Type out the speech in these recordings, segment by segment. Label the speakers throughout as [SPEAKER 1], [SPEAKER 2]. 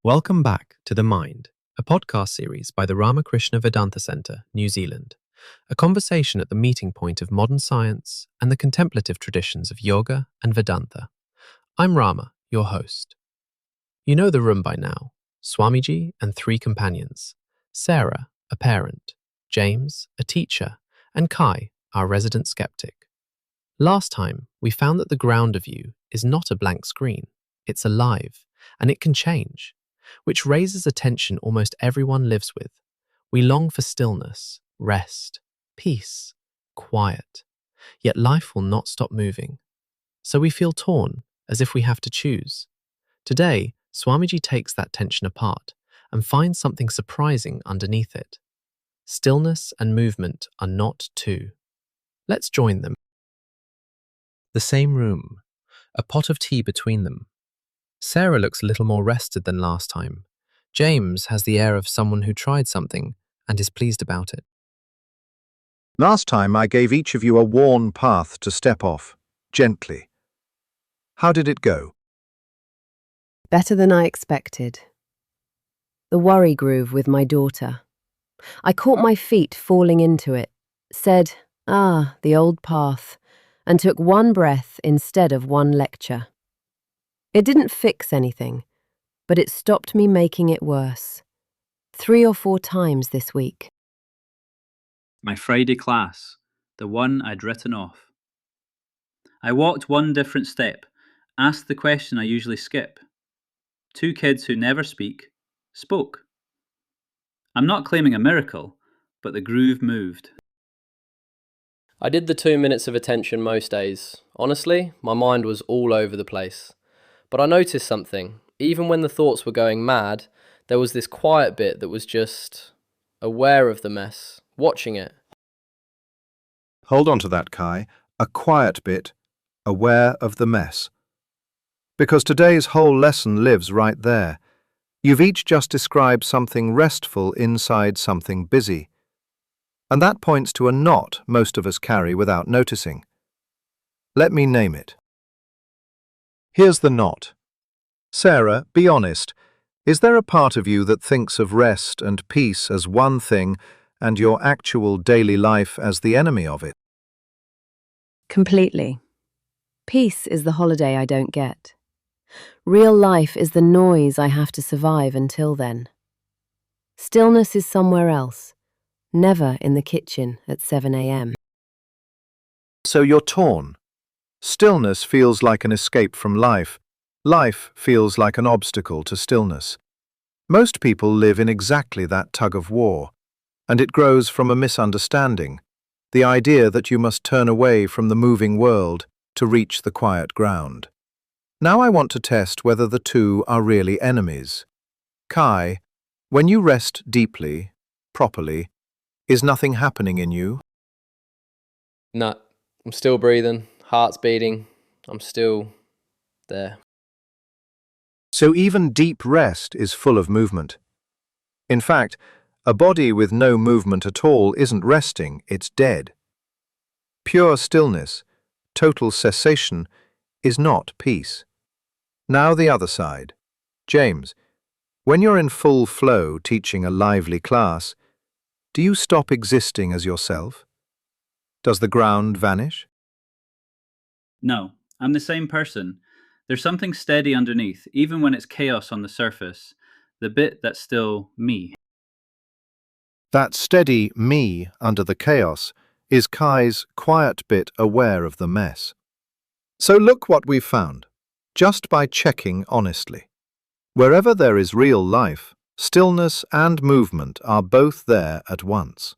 [SPEAKER 1] Welcome back to The Mind, a podcast series by the Ramakrishna Vedanta Centre, New Zealand, a conversation at the meeting point of modern science and the contemplative traditions of yoga and Vedanta. I'm Rama, your host. You know the room by now: Swamiji and three companions, Sarah, a parent, James, a teacher, and Kai, our resident skeptic. Last time, we found that the ground of you is not a blank screen, it's alive, and it can change, which raises a tension almost everyone lives with. We long for stillness, rest, peace, quiet, yet life will not stop moving. So we feel torn, as if we have to choose. Today, Swamiji takes that tension apart and finds something surprising underneath it. Stillness and movement are not two. Let's join them. The same room, a pot of tea between them. Sarah looks a little more rested than last time. James has the air of someone who tried something and is pleased about it.
[SPEAKER 2] Last time I gave each of you a worn path to step off, gently. How did it go?
[SPEAKER 3] Better than I expected. The worry groove with my daughter. I caught my feet falling into it, said, the old path, and took one breath instead of one lecture. It didn't fix anything, but it stopped me making it worse. 3 or 4 times this week.
[SPEAKER 4] My Friday class, the one I'd written off. I walked one different step, asked the question I usually skip. 2 kids who never speak, spoke. I'm not claiming a miracle, but the groove moved.
[SPEAKER 5] I did the 2 minutes of attention most days. Honestly, my mind was all over the place. But I noticed something. Even when the thoughts were going mad, there was this quiet bit that was just aware of the mess, watching it.
[SPEAKER 2] Hold on to that, Kai. A quiet bit, aware of the mess. Because today's whole lesson lives right there. You've each just described something restful inside something busy. And that points to a knot most of us carry without noticing. Let me name it. Here's the knot. Sarah, be honest. Is there a part of you that thinks of rest and peace as one thing and your actual daily life as the enemy of it?
[SPEAKER 3] Completely. Peace is the holiday I don't get. Real life is the noise I have to survive until then. Stillness is somewhere else, never in the kitchen at 7 a.m.
[SPEAKER 2] So you're torn. Stillness feels like an escape from life. Life feels like an obstacle to stillness. Most people live in exactly that tug-of-war, and it grows from a misunderstanding, the idea that you must turn away from the moving world to reach the quiet ground. Now I want to test whether the two are really enemies. Kai, when you rest deeply, properly, is nothing happening in you?
[SPEAKER 5] Nah, I'm still breathing, heart's beating, I'm still there.
[SPEAKER 2] So even deep rest is full of movement. In fact, a body with no movement at all isn't resting, it's dead. Pure stillness, total cessation, is not peace. Now the other side. James, when you're in full flow teaching a lively class, do you stop existing as yourself? Does the ground vanish?
[SPEAKER 4] No, I'm the same person. There's something steady underneath, even when it's chaos on the surface, the bit that's still me.
[SPEAKER 2] That steady me under the chaos is Kai's quiet bit aware of the mess. So look what we've found, just by checking honestly. Wherever there is real life, stillness and movement are both there at once.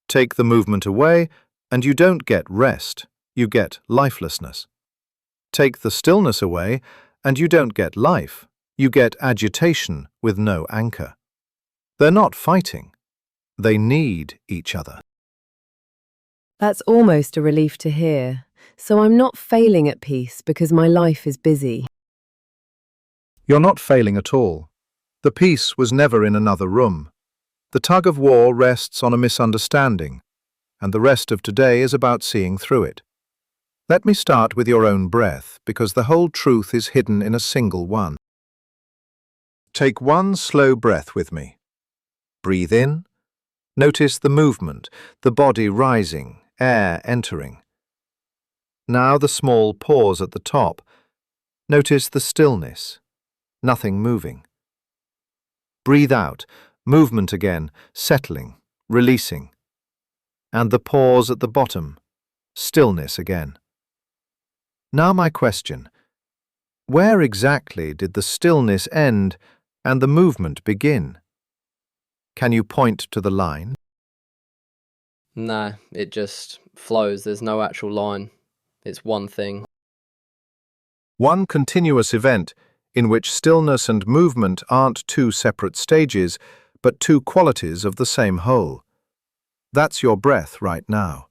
[SPEAKER 2] Take the movement away, and you don't get rest, you get lifelessness. Take the stillness away, and you don't get life, you get agitation with no anchor. They're not fighting. They need each other.
[SPEAKER 3] That's almost a relief to hear. So I'm not failing at peace because my life is busy.
[SPEAKER 2] You're not failing at all. The peace was never in another room. The tug-of-war rests on a misunderstanding, and the rest of today is about seeing through it. Let me start with your own breath, because the whole truth is hidden in a single one. Take one slow breath with me. Breathe in. Notice the movement, the body rising, air entering. Now the small pause at the top. Notice the stillness, nothing moving. Breathe out, movement again, settling, releasing. And the pause at the bottom, stillness again. Now my question. Where exactly did the stillness end and the movement begin? Can you point to the line?
[SPEAKER 5] Nah, it just flows. There's no actual line. It's one thing.
[SPEAKER 2] One continuous event in which stillness and movement aren't two separate stages, but two qualities of the same whole. That's your breath right now.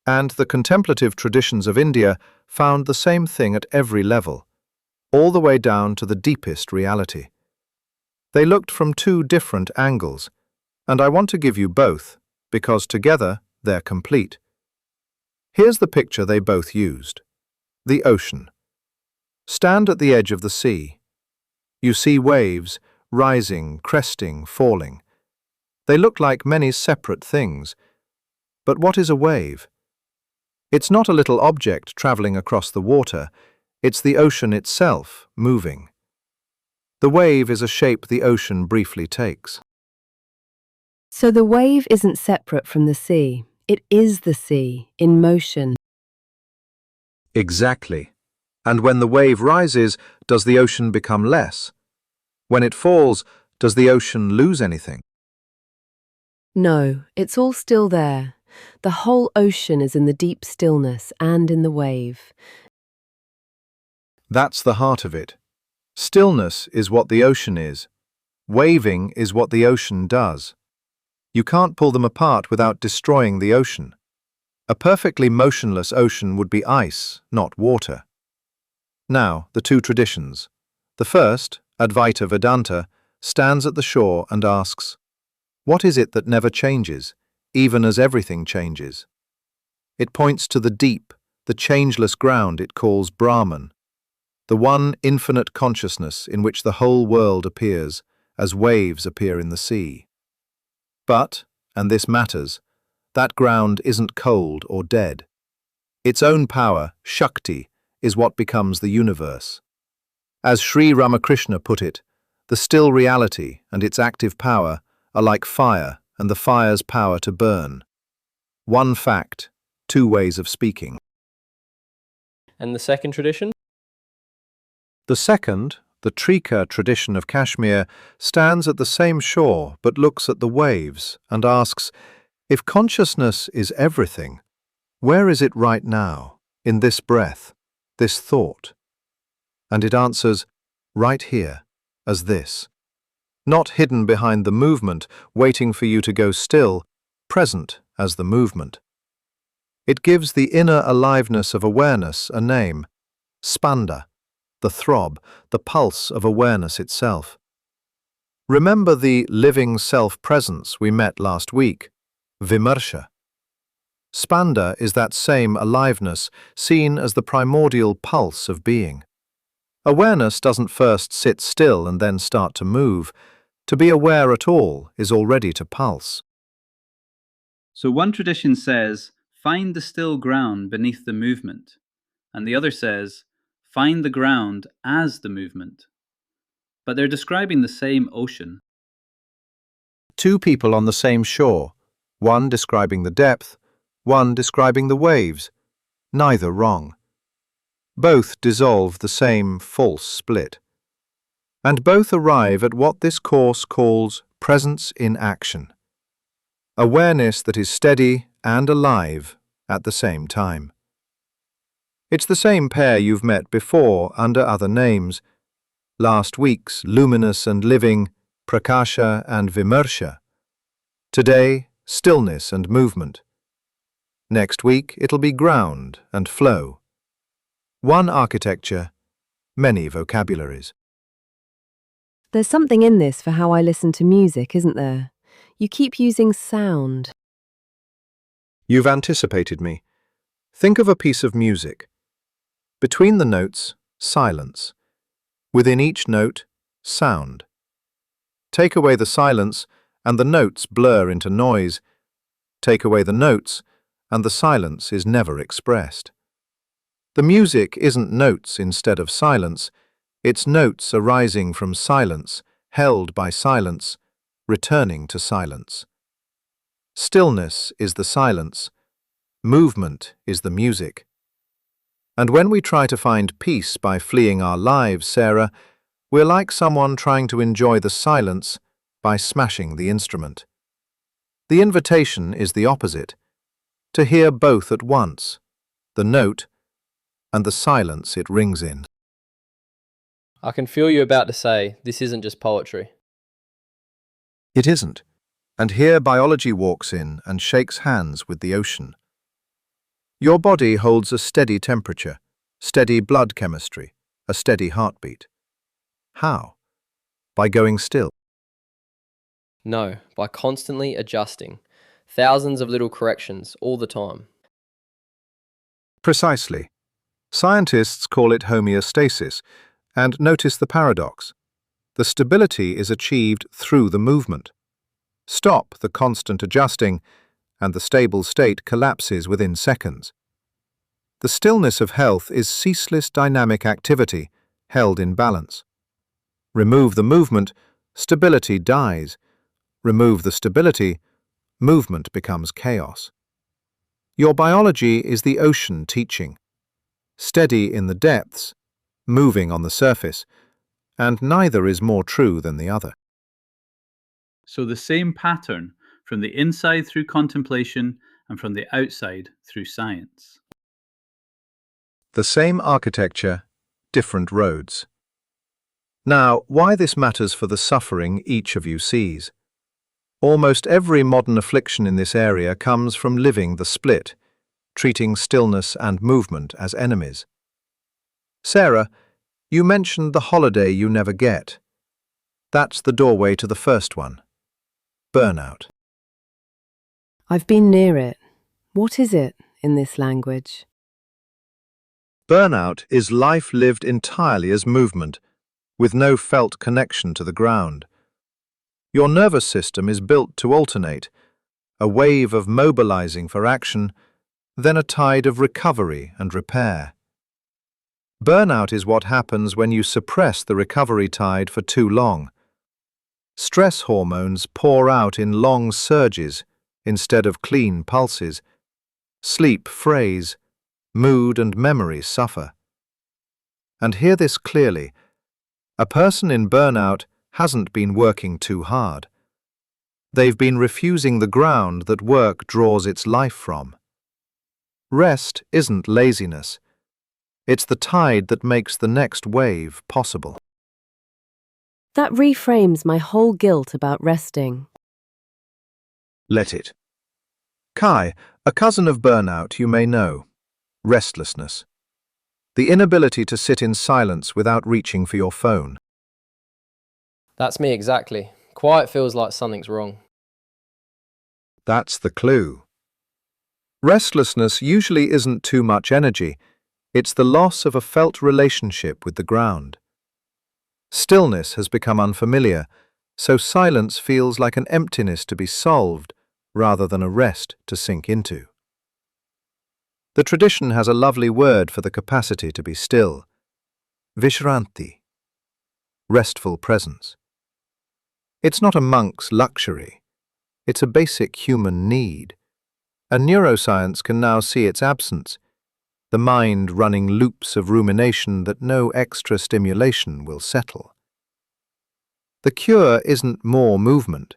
[SPEAKER 2] And the contemplative traditions of India found the same thing at every level, all the way down to the deepest reality. They looked from two different angles, and I want to give you both, because together they're complete. Here's the picture they both used. The ocean. Stand at the edge of the sea. You see waves, rising, cresting, falling. They look like many separate things. But what is a wave? It's not a little object traveling across the water, it's the ocean itself, moving. The wave is a shape the ocean briefly takes.
[SPEAKER 3] So the wave isn't separate from the sea. It is the sea, in motion.
[SPEAKER 2] Exactly. And when the wave rises, does the ocean become less? When it falls, does the ocean lose anything?
[SPEAKER 3] No, it's all still there. The whole ocean is in the deep stillness and in the wave.
[SPEAKER 2] That's the heart of it. Stillness is what the ocean is. Waving is what the ocean does. You can't pull them apart without destroying the ocean. A perfectly motionless ocean would be ice, not water. Now, the two traditions. The first, Advaita Vedanta, stands at the shore and asks, what is it that never changes, even as everything changes? It points to the deep, the changeless ground it calls Brahman, the one infinite consciousness in which the whole world appears, as waves appear in the sea. But, and this matters, that ground isn't cold or dead. Its own power, Shakti, is what becomes the universe. As Sri Ramakrishna put it, the still reality and its active power are like fire and the fire's power to burn. One fact, two ways of speaking.
[SPEAKER 5] And the second tradition?
[SPEAKER 2] The second, the Trika tradition of Kashmir, stands at the same shore but looks at the waves and asks, if consciousness is everything, where is it right now, in this breath, this thought? And it answers, right here, as this. Not hidden behind the movement, waiting for you to go still, present as the movement. It gives the inner aliveness of awareness a name, spanda, the throb, the pulse of awareness itself. Remember the living self-presence we met last week, vimarsha. Spanda is that same aliveness seen as the primordial pulse of being. Awareness doesn't first sit still and then start to move. To be aware at all is already to pulse.
[SPEAKER 4] So one tradition says, find the still ground beneath the movement, and the other says, find the ground as the movement. But they're describing the same ocean.
[SPEAKER 2] Two people on the same shore, one describing the depth, one describing the waves, neither wrong. Both dissolve the same false split. And both arrive at what this course calls presence in action. Awareness that is steady and alive at the same time. It's the same pair you've met before under other names. Last week's luminous and living, prakasha and vimarsha. Today, stillness and movement. Next week, it'll be ground and flow. One architecture, many vocabularies.
[SPEAKER 3] There's something in this for how I listen to music, isn't there? You keep using sound.
[SPEAKER 2] You've anticipated me. Think of a piece of music. Between the notes, silence. Within each note, sound. Take away the silence, and the notes blur into noise. Take away the notes, and the silence is never expressed. The music isn't notes instead of silence, it's notes arising from silence, held by silence, returning to silence. Stillness is the silence, movement is the music. And when we try to find peace by fleeing our lives, Sarah, we're like someone trying to enjoy the silence by smashing the instrument. The invitation is the opposite, to hear both at once, the note and the silence it rings in.
[SPEAKER 5] I can feel you about to say, this isn't just poetry.
[SPEAKER 2] It isn't. And here biology walks in and shakes hands with the ocean. Your body holds a steady temperature, steady blood chemistry, a steady heartbeat. How? By going still.
[SPEAKER 5] No, by constantly adjusting. Thousands of little corrections all the time.
[SPEAKER 2] Precisely. Scientists call it homeostasis, and notice the paradox. The stability is achieved through the movement. Stop the constant adjusting, and the stable state collapses within seconds. The stillness of health is ceaseless dynamic activity, held in balance. Remove the movement, stability dies. Remove the stability, movement becomes chaos. Your biology is the ocean teaching. Steady in the depths, moving on the surface, and neither is more true than the other.
[SPEAKER 4] So the same pattern from the inside through contemplation and from the outside through science.
[SPEAKER 2] The same architecture, different roads. Now, why this matters for the suffering each of you sees. Almost every modern affliction in this area comes from living the split, treating stillness and movement as enemies. Sarah, you mentioned the holiday you never get. That's the doorway to the first one. Burnout.
[SPEAKER 3] I've been near it. What is it in this language?
[SPEAKER 2] Burnout is life lived entirely as movement, with no felt connection to the ground. Your nervous system is built to alternate, a wave of mobilizing for action, then a tide of recovery and repair. Burnout is what happens when you suppress the recovery tide for too long. Stress hormones pour out in long surges instead of clean pulses. Sleep frays, mood and memory suffer. And hear this clearly. A person in burnout hasn't been working too hard. They've been refusing the ground that work draws its life from. Rest isn't laziness. It's the tide that makes the next wave possible.
[SPEAKER 3] That reframes my whole guilt about resting.
[SPEAKER 2] Let it. Kai, a cousin of burnout you may know. Restlessness. The inability to sit in silence without reaching for your phone.
[SPEAKER 5] That's me exactly. Quiet feels like something's wrong.
[SPEAKER 2] That's the clue. Restlessness usually isn't too much energy. It's the loss of a felt relationship with the ground. Stillness has become unfamiliar, so silence feels like an emptiness to be solved rather than a rest to sink into. The tradition has a lovely word for the capacity to be still. Vishranti. Restful presence. It's not a monk's luxury. It's a basic human need. And neuroscience can now see its absence, the mind running loops of rumination that no extra stimulation will settle. The cure isn't more movement.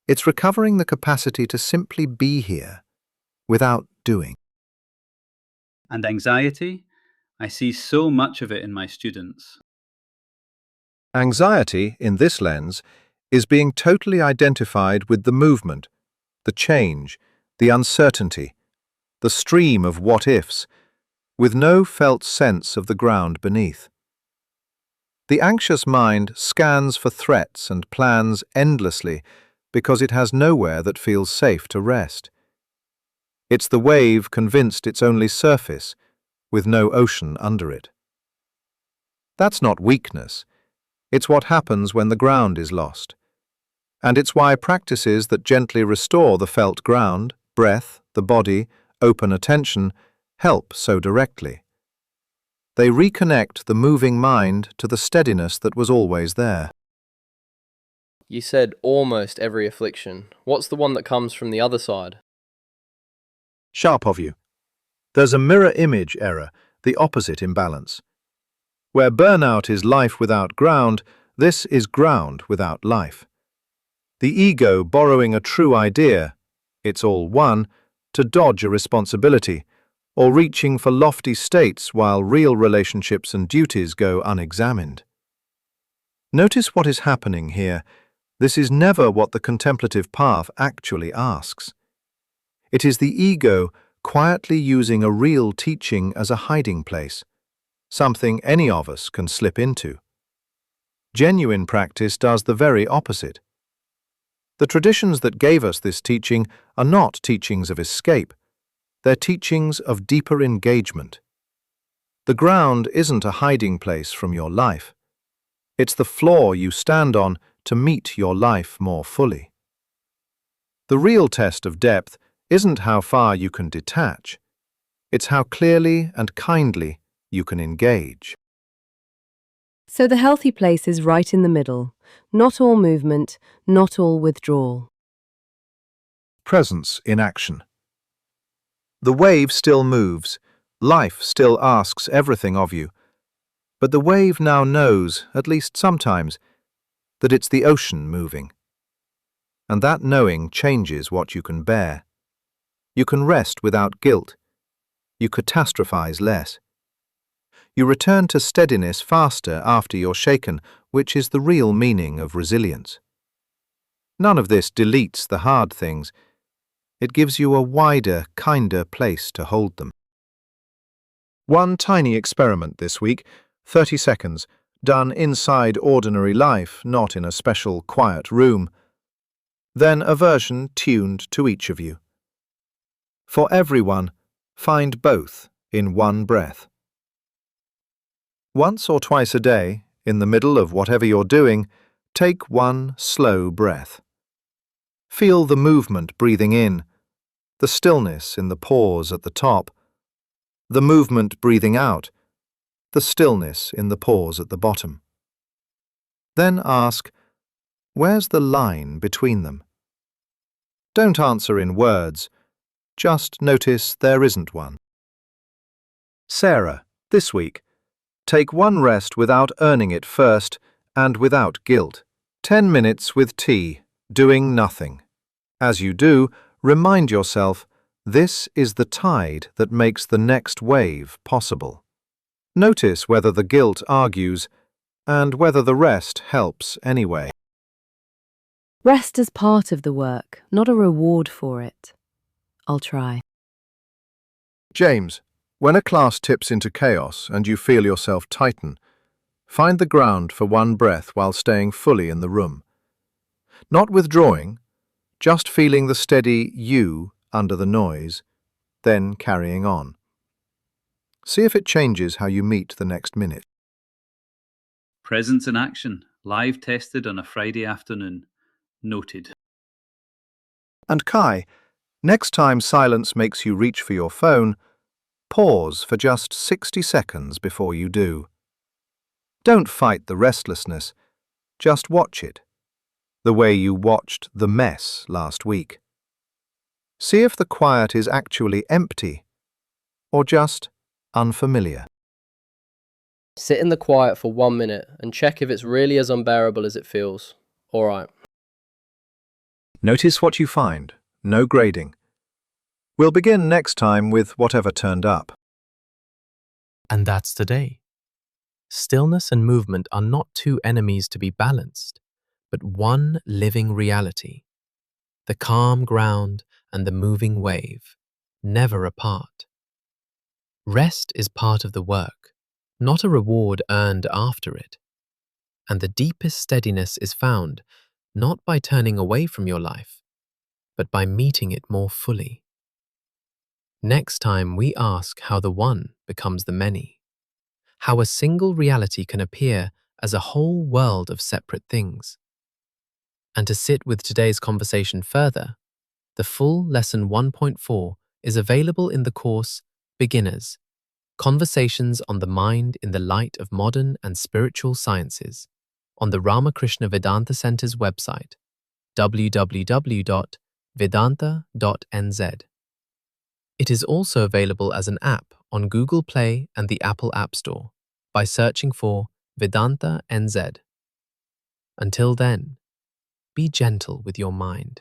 [SPEAKER 2] It's recovering the capacity to simply be here, without doing.
[SPEAKER 4] And anxiety? I see so much of it in my students.
[SPEAKER 2] Anxiety, in this lens, is being totally identified with the movement, the change, the uncertainty, the stream of what-ifs, with no felt sense of the ground beneath. The anxious mind scans for threats and plans endlessly because it has nowhere that feels safe to rest. It's the wave convinced it's only surface, with no ocean under it. That's not weakness. It's what happens when the ground is lost. And it's why practices that gently restore the felt ground, breath, the body, open attention, help so directly. They reconnect the moving mind to the steadiness that was always there.
[SPEAKER 5] You said almost every affliction. What's the one that comes from the other side?
[SPEAKER 2] Sharp of you. There's a mirror image error, the opposite imbalance. Where burnout is life without ground, this is ground without life. The ego borrowing a true idea, it's all one, to dodge a responsibility, or reaching for lofty states while real relationships and duties go unexamined. Notice what is happening here. This is never what the contemplative path actually asks. It is the ego quietly using a real teaching as a hiding place, something any of us can slip into. Genuine practice does the very opposite. The traditions that gave us this teaching are not teachings of escape, they're teachings of deeper engagement. The ground isn't a hiding place from your life. It's the floor you stand on to meet your life more fully. The real test of depth isn't how far you can detach, it's how clearly and kindly you can engage.
[SPEAKER 3] So the healthy place is right in the middle. Not all movement, not all withdrawal.
[SPEAKER 2] Presence in action. The wave still moves, life still asks everything of you, but the wave now knows, at least sometimes, that it's the ocean moving. And that knowing changes what you can bear. You can rest without guilt. You catastrophize less. You return to steadiness faster after you're shaken, which is the real meaning of resilience. None of this deletes the hard things. It gives you a wider, kinder place to hold them. One tiny experiment this week, 30 seconds, done inside ordinary life, not in a special quiet room. Then a version tuned to each of you. For everyone, find both in one breath. Once or twice a day, in the middle of whatever you're doing, take one slow breath. Feel the movement breathing in, the stillness in the pause at the top, the movement breathing out, the stillness in the pause at the bottom. Then ask, where's the line between them? Don't answer in words, just notice there isn't one. Sarah, this week, take one rest without earning it first and without guilt. 10 minutes with tea, doing nothing. As you do, remind yourself, this is the tide that makes the next wave possible. Notice whether the guilt argues and whether the rest helps anyway.
[SPEAKER 3] Rest as part of the work, not a reward for it. I'll try.
[SPEAKER 2] James, when a class tips into chaos and you feel yourself tighten, find the ground for one breath while staying fully in the room. Not withdrawing, just feeling the steady you under the noise, then carrying on. See if it changes how you meet the next minute.
[SPEAKER 4] Presence in action, live tested on a Friday afternoon. Noted.
[SPEAKER 2] And Kai, next time silence makes you reach for your phone, pause for just 60 seconds before you do. Don't fight the restlessness, just watch it, the way you watched the mess last week. See if the quiet is actually empty or just unfamiliar.
[SPEAKER 5] Sit in the quiet for 1 minute and check if it's really as unbearable as it feels. All right.
[SPEAKER 2] Notice what you find, no grading. We'll begin next time with whatever turned up.
[SPEAKER 1] And that's today. Stillness and movement are not two enemies to be balanced, but one living reality. The calm ground and the moving wave, never apart. Rest is part of the work, not a reward earned after it. And the deepest steadiness is found not by turning away from your life, but by meeting it more fully. Next time we ask how the one becomes the many, how a single reality can appear as a whole world of separate things. And to sit with today's conversation further, the full Lesson 1.4 is available in the course Beginners, Conversations on the Mind in the Light of Modern and Spiritual Sciences on the Ramakrishna Vedanta Center's website, www.vedanta.nz. It is also available as an app on Google Play and the Apple App Store by searching for Vedanta NZ. Until then, be gentle with your mind.